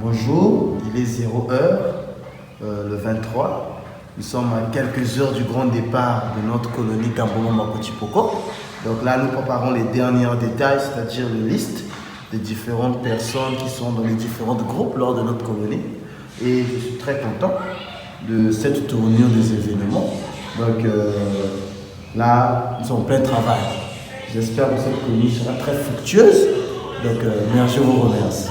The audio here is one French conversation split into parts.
Bonjour, il est 0h, le 23. Nous sommes à quelques heures du grand départ de notre colonie Gamboma Makotipoko. Donc là, nous préparons les derniers détails, c'est-à-dire les listes des différentes personnes qui sont dans les différents groupes lors de notre colonie. Et je suis très content de cette tournure des événements. Donc là, nous sommes en plein travail. J'espère que cette colonie sera très fructueuse. Donc merci, je vous remercie.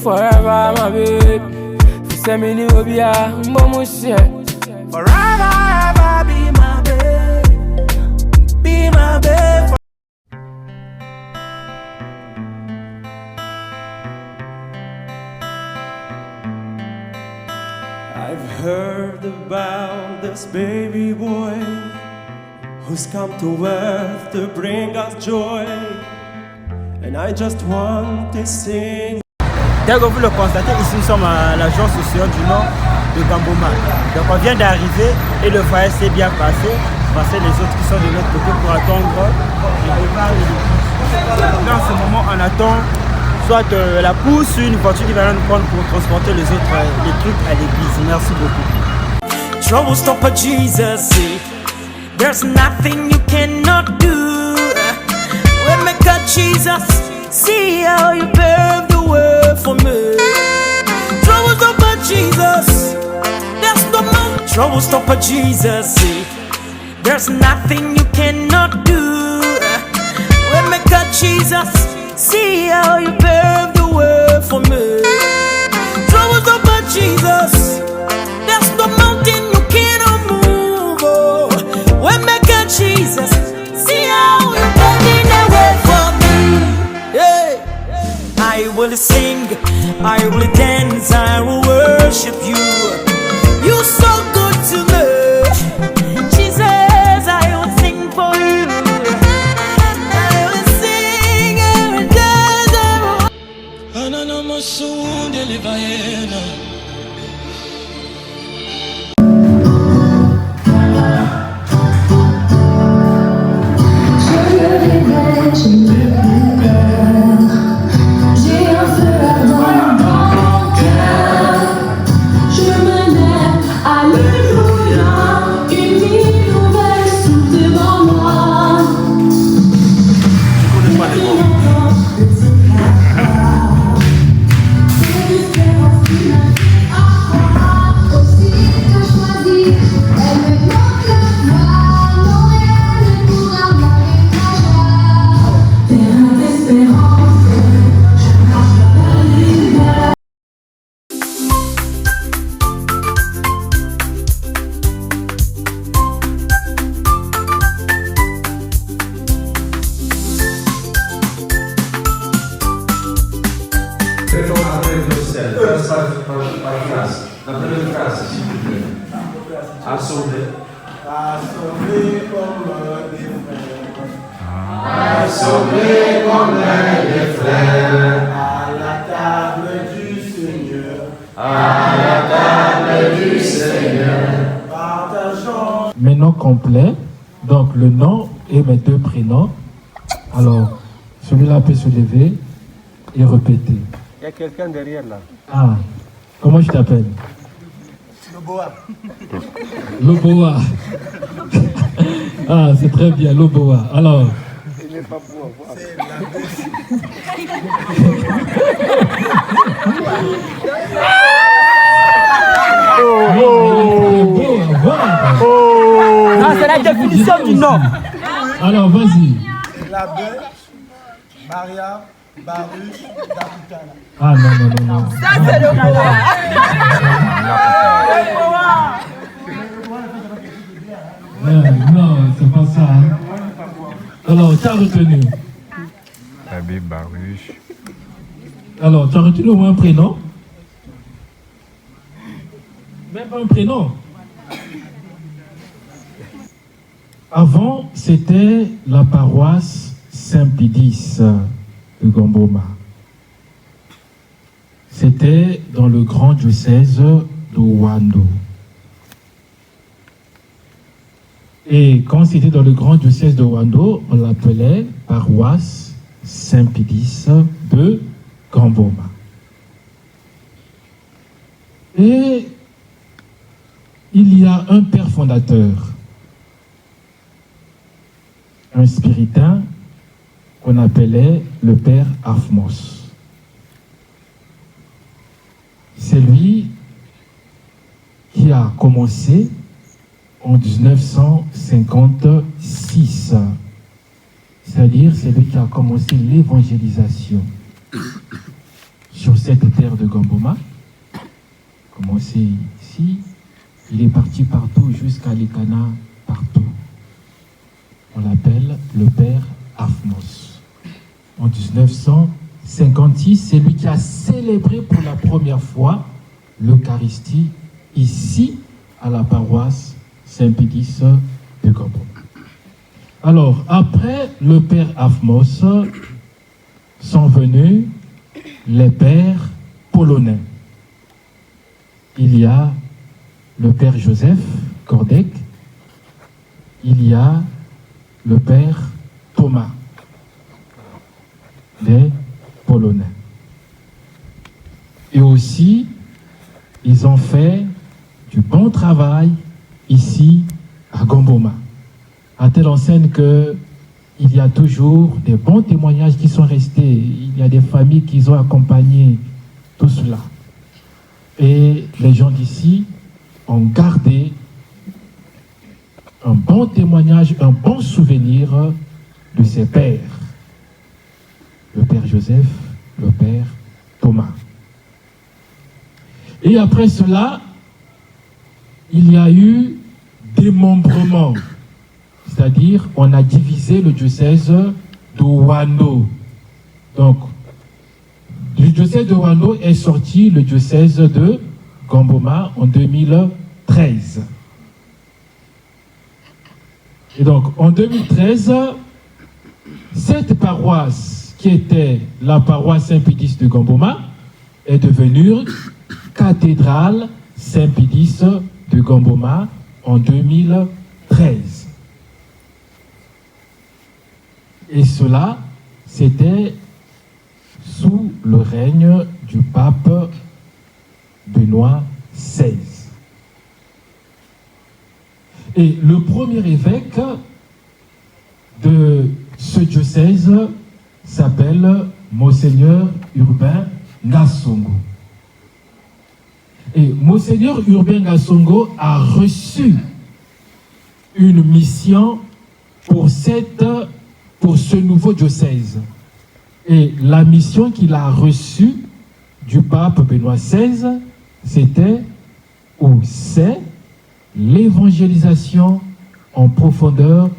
Forever, my babe. Send me the Obia, Momo share. Forever, ever be my babe. Be my babe. I've heard about this baby boy who's come to earth to bring us joy. And I just want to sing. Dès que vous le constatez, ici nous sommes à l'agence sociale du Nord de Gamboma. Donc on vient d'arriver et le voyage s'est bien passé. Voici les autres qui sont de l'autre côté pour attendre le départ de l'église. Là en ce moment on attend soit la pousse, une voiture qui va nous prendre pour transporter les autres les trucs à l'église. Merci beaucoup. Trouble stopper Jesus, there's nothing you cannot do. When me got Jesus, see how you paved the way for me. Trouble stopper Jesus, there's no more. Trouble stopper Jesus, there's nothing you cannot do. When me got Jesus, see how you paved the way for me. Trouble stopper Jesus, there's no mountain you cannot move. Oh, when me got Jesus, see how you paved the way for me. Yeah. I will sing, I will dance, I will worship you. You're so good to me, Jesus. I will sing for you. I will sing and dance. Anana masoon deliver. À sauver. À sauver comme des frères. À sauver comme des frères. À la table du Seigneur. À la table du Seigneur. Partageons. Mes noms complets, donc le nom et mes deux prénoms. Alors, celui-là peut se lever et répéter. Il y a quelqu'un derrière là. Ah, comment je t'appelle? Loboa. Loboa. Ah, c'est très bien, Loboa. Alors. Il n'est pas pour avoir. C'est l'abbé. Ah, c'est la définition du nom. Alors, vas-y. L'abbé, Maria, Baruch, Dakutana. Ah, non. Ça, c'est le Non, c'est pas ça. Hein. Alors, tu as retenu. L'abbé Baruch. Alors, tu as retenu au moins un prénom? Même pas un prénom. Avant, c'était la paroisse Saint-Pédis de Gamboma. C'était dans le grand diocèse de Wando. Et quand c'était dans le grand diocèse de Wando, on l'appelait paroisse Saint-Pédis de Gamboma. Et il y a un père fondateur, un spiritain qu'on appelait le père Afmos. C'est lui qui a commencé en 1956. C'est-à-dire, c'est lui qui a commencé l'évangélisation sur cette terre de Gamboma. Commencé ici, il est parti partout jusqu'à Lekana, partout. On l'appelle le père Afmos. En 1956, c'est lui qui a célébré pour la première fois l'Eucharistie ici à la paroisse Saint-Pédis de Gamboma. Alors, après le père Afmos, sont venus les pères polonais. Il y a le père Joseph Kordek, il y a le père Thomas, les Polonais. Et aussi, ils ont fait du bon travail ici à Gamboma, à telle enseigne que il y a toujours des bons témoignages qui sont restés. Il y a des familles qui ont accompagné tout cela. Et les gens d'ici ont gardé un bon témoignage, un bon souvenir de ses pères. Le père Joseph, le père Thomas. Et après cela, il y a eu démembrement. C'est-à-dire, on a divisé le diocèse de Wando. Donc, du diocèse de Wando est sorti le diocèse de Gamboma en 2013. Et donc, en 2013, cette paroisse, qui était la paroisse Saint-Pédis de Gamboma, est devenue cathédrale Saint-Pédis de Gamboma en 2013. Et cela, c'était sous le règne du pape Benoît XVI. Et le premier évêque de ce diocèse s'appelle Monseigneur Urbain Ngasongo. Et Monseigneur Urbain Ngasongo a reçu une mission pour ce nouveau diocèse. Et la mission qu'il a reçue du pape Benoît XVI, c'était ou c'est l'évangélisation en profondeur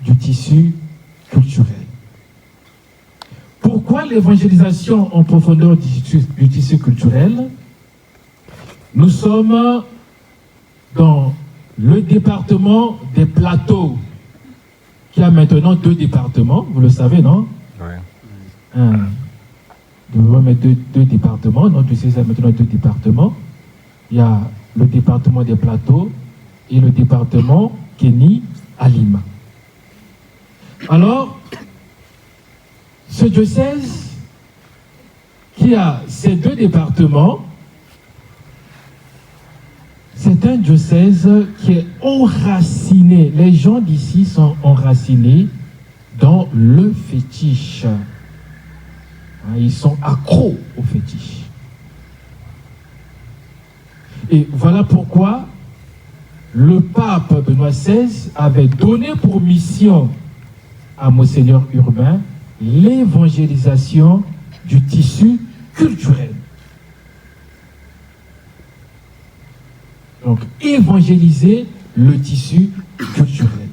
du tissu culturel. Pourquoi l'évangélisation en profondeur du tissu culturel? Nous sommes dans le département des Plateaux, qui a maintenant 2 départements, vous le savez, non? Oui. Nous devons mettre deux départements, notre diocèse a maintenant 2 départements. Il y a le département des Plateaux et le département Kenny à Lima. Alors, ce diocèse qui a ces 2 départements, c'est un diocèse qui est enraciné. Les gens d'ici sont enracinés dans le fétiche. Ils sont accros au fétiche. Et voilà pourquoi le pape Benoît XVI avait donné pour mission à Monseigneur Urbain l'évangélisation du tissu culturel. Donc, évangéliser le tissu culturel.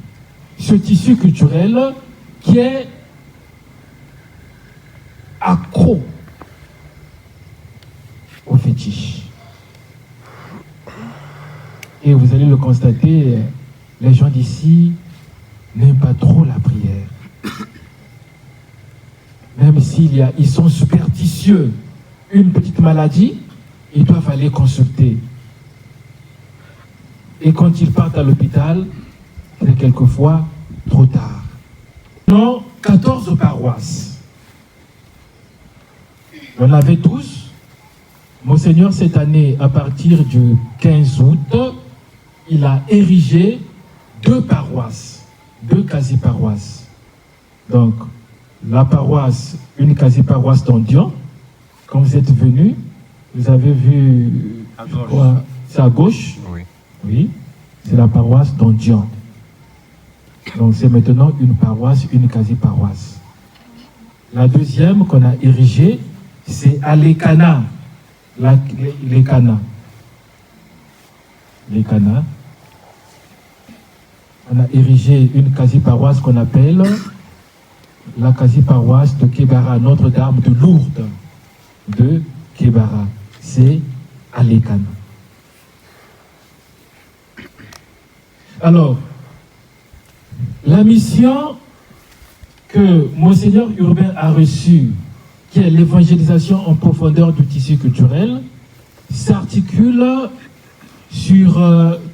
Ce tissu culturel qui est accro au fétiche. Et vous allez le constater, les gens d'ici n'aiment pas trop la prière. Même ils sont superstitieux, une petite maladie, ils doivent aller consulter. Et quand ils partent à l'hôpital, c'est quelquefois trop tard. Non, 14 paroisses. On avait 12. Monseigneur, cette année, à partir du 15 août, il a érigé 2 paroisses, 2 quasi-paroisses. Donc, la paroisse, une quasi-paroisse d'Ondion. Quand vous êtes venu, vous avez vu, c'est à gauche. Oui. Oui, c'est la paroisse d'Ondion. Donc, c'est maintenant une paroisse, une quasi-paroisse. La deuxième qu'on a érigée, c'est à Lekana. Lekana. On a érigé une quasi-paroisse qu'on appelle la quasi-paroisse de Kébara, Notre-Dame de Lourdes de Kébara. C'est à Lekana. Alors, la mission que Monseigneur Urbain a reçue, qui est l'évangélisation en profondeur du tissu culturel, s'articule sur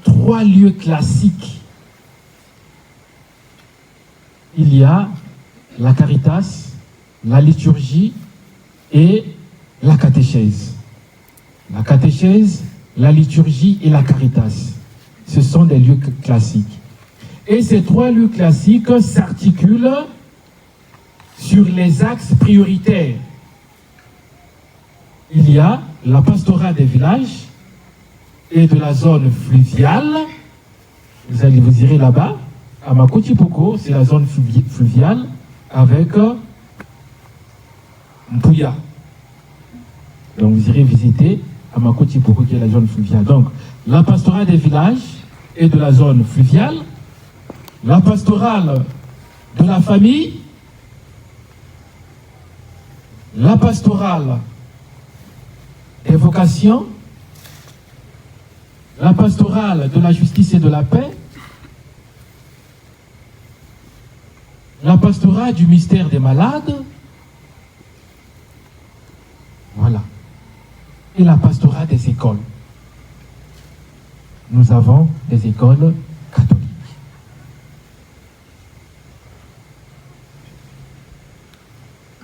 3 lieux classiques. Il y a la caritas, la liturgie et la catéchèse. La catéchèse, la liturgie et la caritas. Ce sont des lieux classiques. Et ces 3 lieux classiques s'articulent sur les axes prioritaires. Il y a la pastorale des villages et de la zone fluviale. Vous irez là-bas, à Makotipoko, c'est la zone fluviale avec Mpouya. Donc vous irez visiter à Makotipoko, qui est la zone fluviale. Donc, la pastorale des villages et de la zone fluviale, la pastorale de la famille, la pastorale des vocations, la pastorale de la justice et de la paix, la pastorale du mystère des malades, voilà, et la pastorale des écoles. Nous avons des écoles catholiques.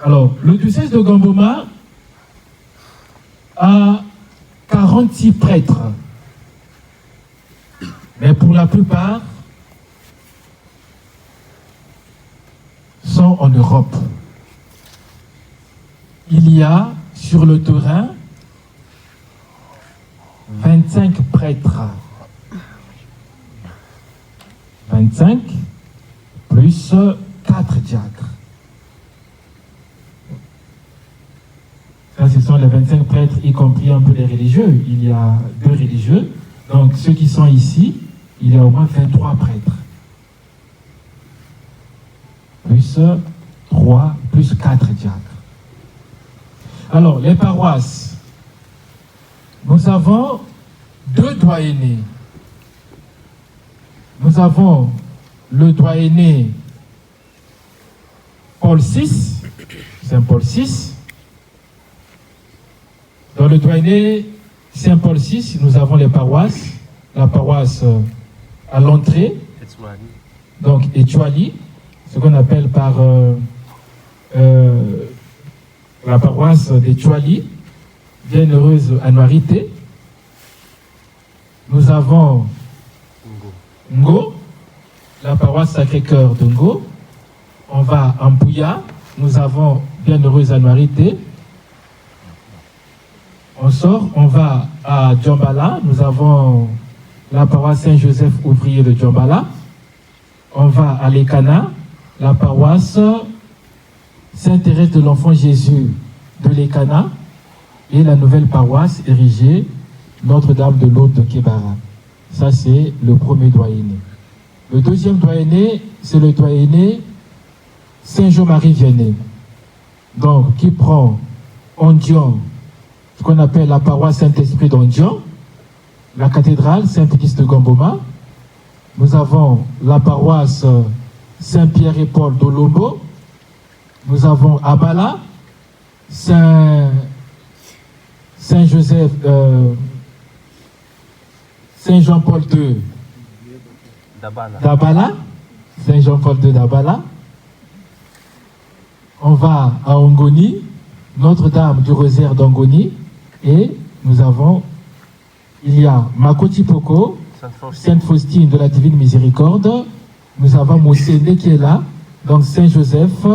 Alors, le diocèse de Gamboma a 46 prêtres, mais pour la plupart sont en Europe. Il y a sur le terrain 25 prêtres. 25 plus 4 diacres. Ça, ce sont les 25 prêtres, y compris un peu les religieux. Il y a 2 religieux. Donc, ceux qui sont ici, il y a au moins 23 prêtres. Plus 3, plus 4 diacres. Alors, les paroisses. Nous avons 2 doyennés. nous avons le doyenné Paul VI, Saint Paul VI. Dans le doyenné Saint Paul VI, nous avons les paroisses. La paroisse à l'entrée, donc Étuali, ce qu'on appelle par la paroisse d'Étuali, Bienheureuse Annuarité. Nous avons Ngo, la paroisse Sacré-Cœur de Ngo. On va à Mbouya, nous avons Bienheureuse Annuarité. On sort, on va à Djambala, nous avons la paroisse Saint-Joseph ouvrier de Djambala. On va à Lekana, la paroisse Sainte-Thérèse de l'Enfant Jésus de Lekana et la nouvelle paroisse érigée Notre-Dame de l'Aude de Kébara. Ça, c'est le premier doyenné. Le deuxième doyenné, c'est le doyenné Saint-Jean-Marie Vianney. Donc, qui prend Ondion, ce qu'on appelle la paroisse Saint-Esprit d'Ondion, la cathédrale Saint-Pédis de Gamboma. Nous avons la paroisse Saint-Pierre et Paul d'Olombo. Nous avons Abala, Saint-Joseph, Saint-Jean-Paul II d'Abala, Saint-Jean-Paul II d'Abala. On va à Ongoni, Notre-Dame du Rosaire d'Ongoni, et nous avons, il y a Makoti Poko, Sainte Faustine de la Divine Miséricorde. Nous avons Mosende qui est là, donc Saint-Joseph,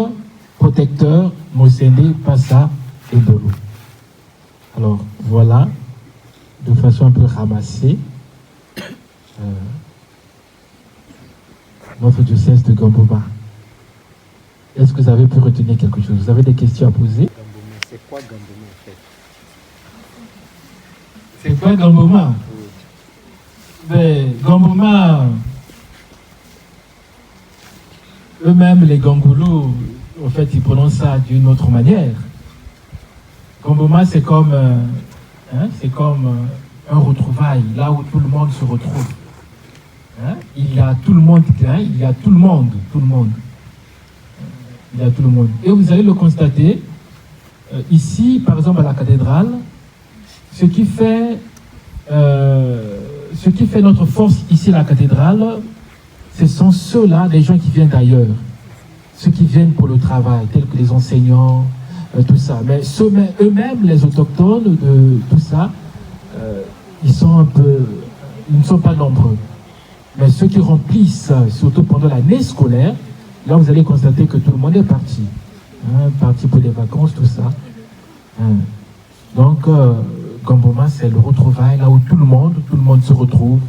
protecteur, Mosende, Passa et Dolo. Alors voilà, de façon un peu ramassée, notre diocèse de Gamboma. Est-ce que vous avez pu retenir quelque chose? Vous avez des questions à poser? C'est quoi Gamboma en fait? C'est quoi Gamboma? Gamboma, eux-mêmes, les Gangoulos, en fait, ils prononcent ça d'une autre manière. Gamboma, c'est comme, un retrouvail, là où tout le monde se retrouve. Il y a tout le monde, il y a tout le monde. Il y a tout le monde. Et vous allez le constater, ici, par exemple, à la cathédrale, ce qui fait notre force ici à la cathédrale, ce sont ceux-là, les gens qui viennent d'ailleurs, ceux qui viennent pour le travail, tels que les enseignants, tout ça. Mais eux-mêmes, les autochtones de tout ça, ils ne sont pas nombreux. Mais ceux qui remplissent, surtout pendant l'année scolaire, là vous allez constater que tout le monde est parti. Parti pour les vacances, tout ça. Donc, Gamboma, c'est le retrouvail, là où tout le monde se retrouve.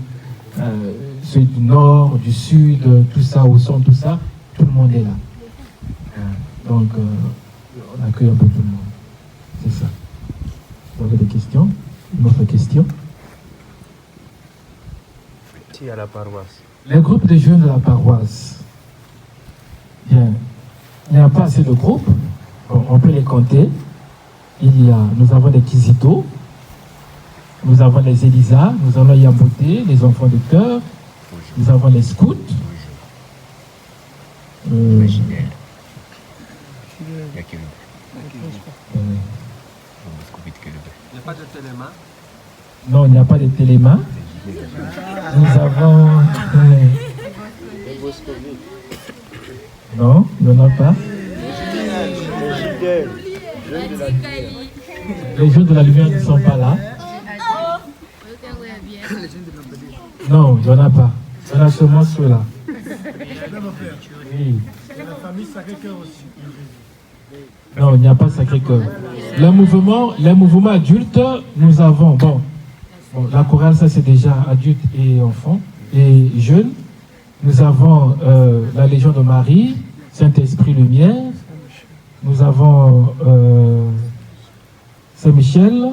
Ceux du nord, du sud, tout ça, au centre, tout ça, tout le monde est là. Donc, on accueille un peu tout le monde. C'est ça. Vous avez des questions? Une autre question? À la paroisse. Les groupes de jeunes de la paroisse. Bien. Il n'y a pas assez de groupes. Bon, on peut les compter. Nous avons les Kizito, nous avons les Elisa, nous avons les Yamboté, les enfants de cœur, nous avons les scouts. Il n'y a pas de téléma? Non, il n'y a pas de téléma. Nous avons... Non, il n'y en a pas. Les jeunes de la lumière ne sont pas là. Non, il n'y en a pas. Il y en a seulement ceux-là. Oui. Non, il n'y a pas Sacré-Cœur. Les mouvements adultes, nous avons... Bon, la chorale, ça c'est déjà adultes et enfants et jeunes. Nous avons la Légion de Marie, Saint-Esprit Lumière. Nous avons Saint-Michel.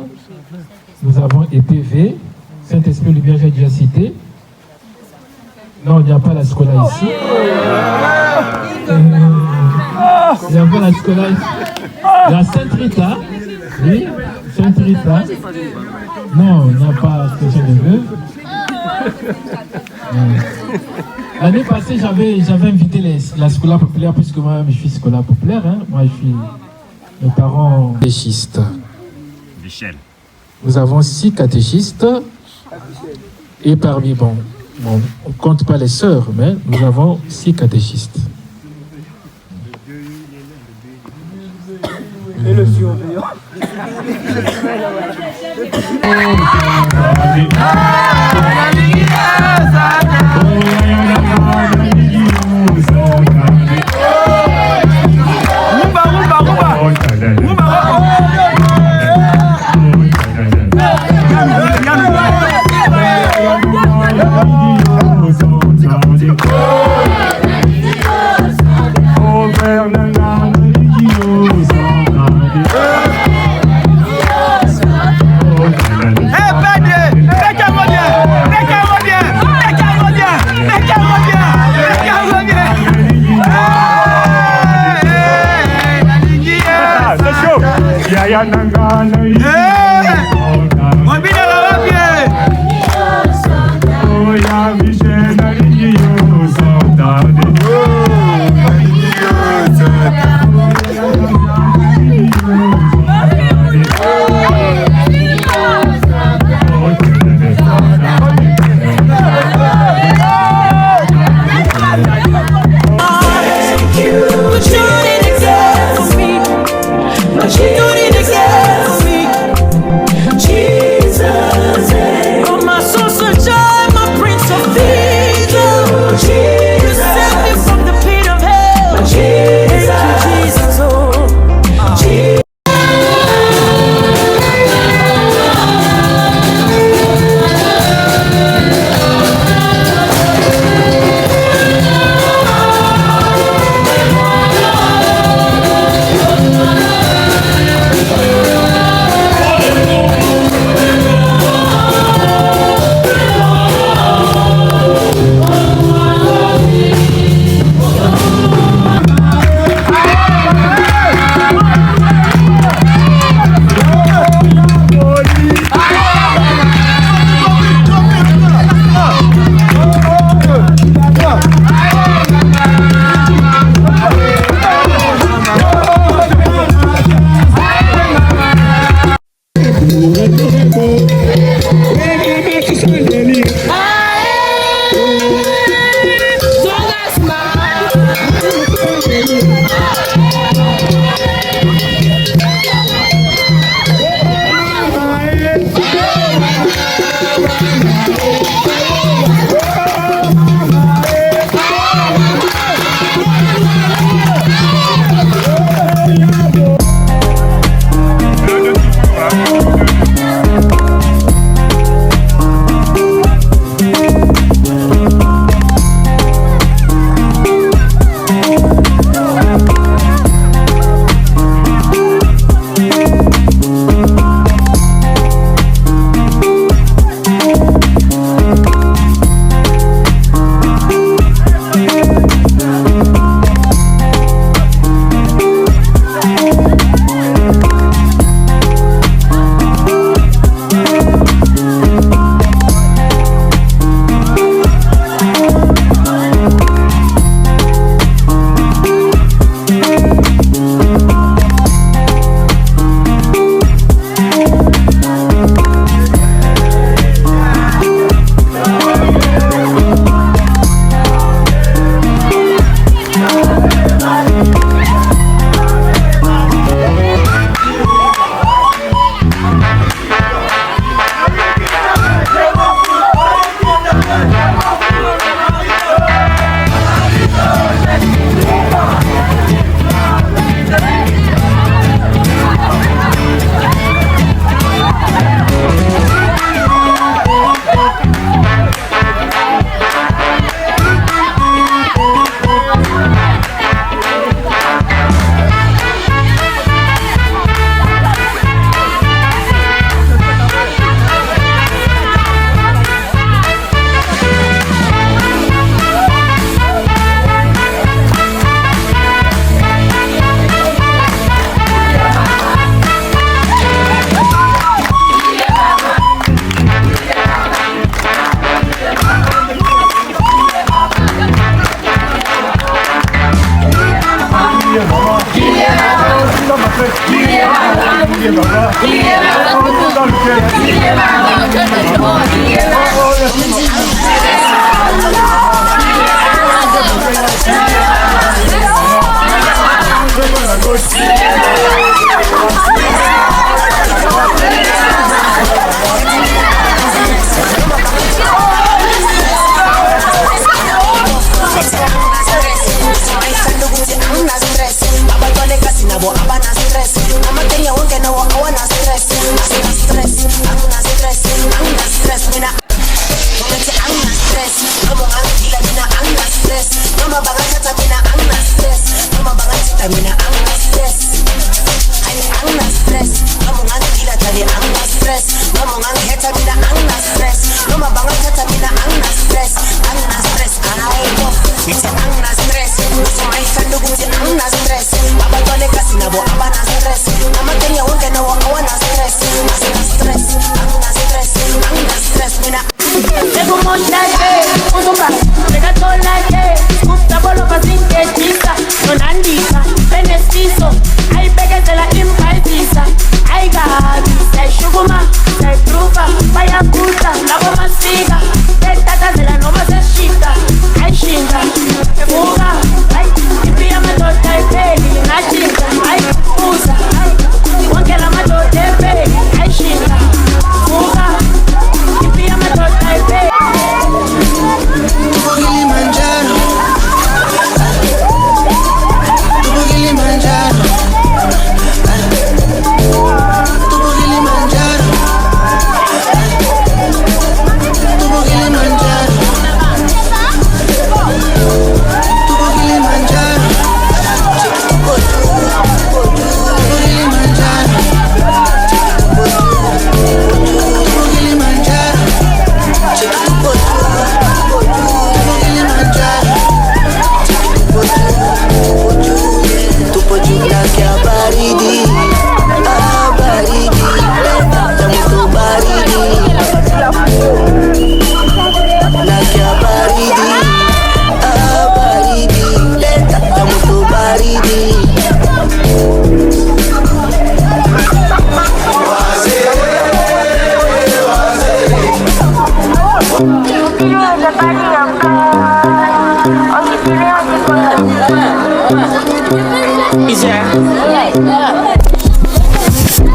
Nous avons EPV, Saint-Esprit Lumière, j'ai déjà cité. Non, il n'y a pas la Scola ici. Il n'y a pas la Scola ici. La Sainte-Rita. Oui, Sainte-Rita. Non, il n'y a pas station de vœux. L'année passée, j'avais invité la scolaire populaire, puisque moi je suis scolaire populaire. Hein. Moi, je suis mes parents catéchistes. Michel. Nous avons 6 catéchistes. Et parmi, bon, on ne compte pas les sœurs, mais nous avons 6 catéchistes. Et le surveillant. From the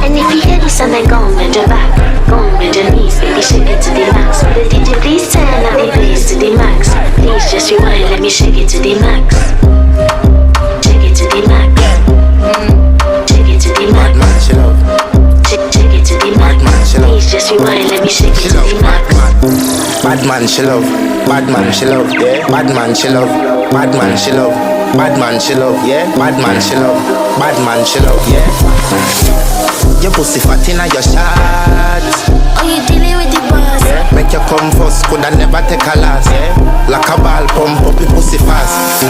And if you hear this and then go and bend your back, go and bend your knees, baby, shake it to the max. Will the DJ please turn up the bass to the max? Please just rewind, let me shake it to the max. Shake it to the max. Shake it to the max. Shake it to the max. Please just rewind, let me shake it to the max. Bad man she love, bad man she love, yeah. Bad man she love, bad man she love, bad man she love, yeah. Bad man she love, bad man she love, yeah. Your pussy fat inna your shots. Oh, you dealing with the boss? Yeah. Make you come first, coulda never take a last. Yeah. Like a ball pump up your pussy fast.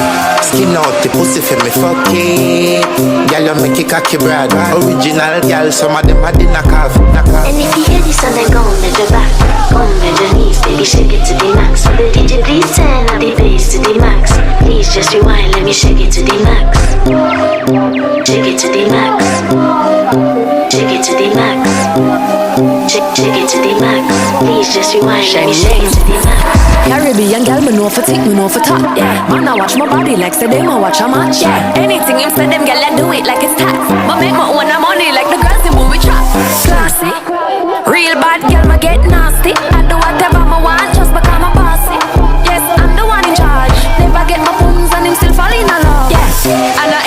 Skin out the pussy for me fuck it. Girl you make it cocky brad. Original girl, some of them had in a calf. And if you hear this and then go and bend your back, go and bend your knees, baby, shake it to the max. Will the DJ please turn up the bass to the max? Please just rewind, let me shake it to the max. Shake it to the max. Shake it to the max. Shake it to the max. Please just rewind, let me shake it to the max. Caribbean girl, me know for tick, me know for top. Yeah, man, I watch my body like say them, I watch a match. Yeah, anything him say them, girl, I do it like it's tax. But make my own money like the girls in movie trap. Classy, real bad girl, me get nasty. I do whatever I want, just become a bossy. Yes, I'm the one in charge. Never get my booms and him still fall in love. Yeah,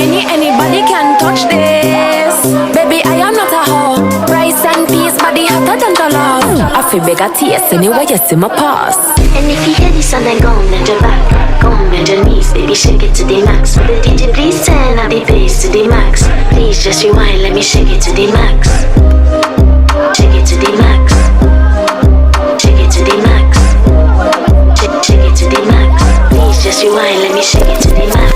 and anybody can touch this. Baby, I am not a hoe. Rice and peas, body hotter than the love. I feel beg a taste anyway, you see my pass. And if you hear this and then go and bend your back, go and bend your knees, baby, shake it to the max. Will the DJ please turn up the bass to the max? Please just rewind, let me shake it to the max. Shake it to the max. Shake it to the max. Shake it to the max. Please just rewind, let me shake it to the max.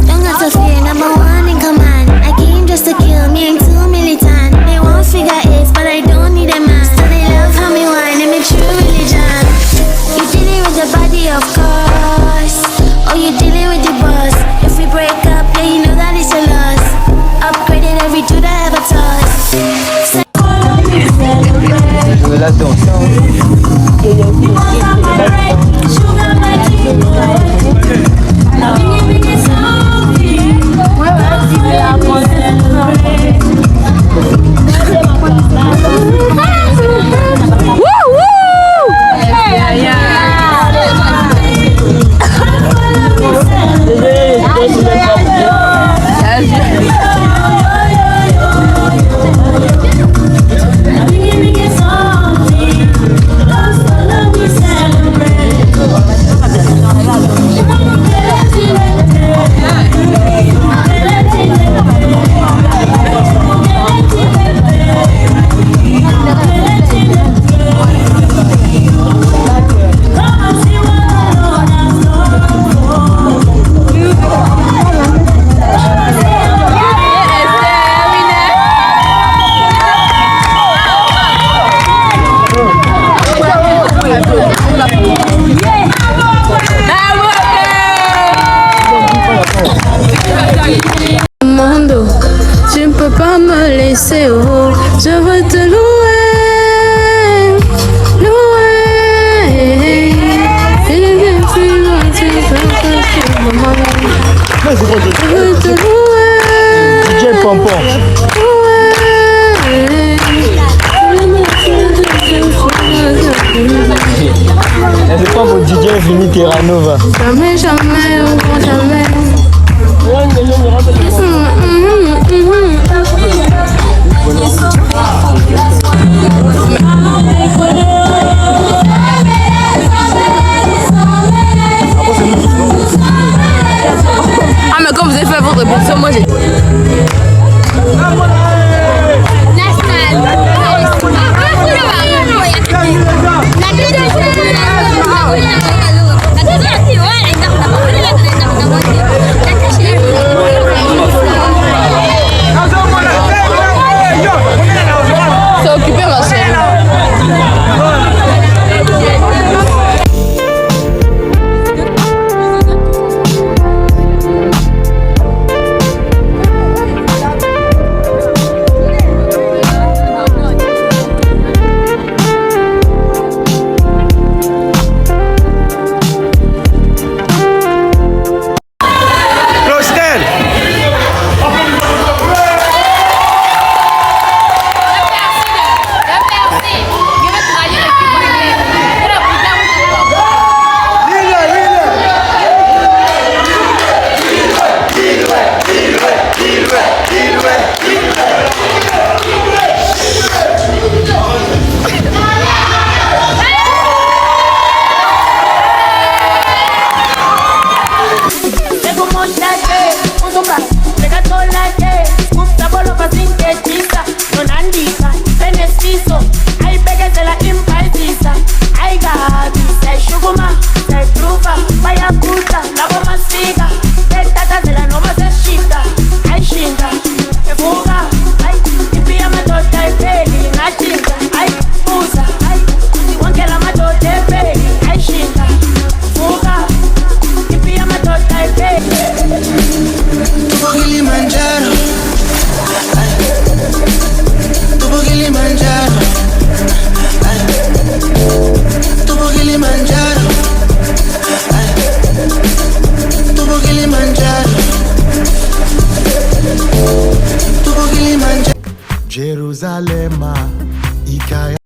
Don't got to fear, number one in command. I came just to kill, me ain't too militant. They won't figure it, but I don't need a man. So they love how me whine and me true religion. You dealing with the body, of course. Oh, you dealing with the boss. If we break up, yeah, you know that it's a loss. Upgraded every dude I ever touched. pont. C'est pas votre DJ Vini Terranova. Jamais, jamais, encore jamais. Ah mais quand vous avez fait votre répétition, moi j'ai... C'est occupé ma chérie. Jerusalem, Ikaya.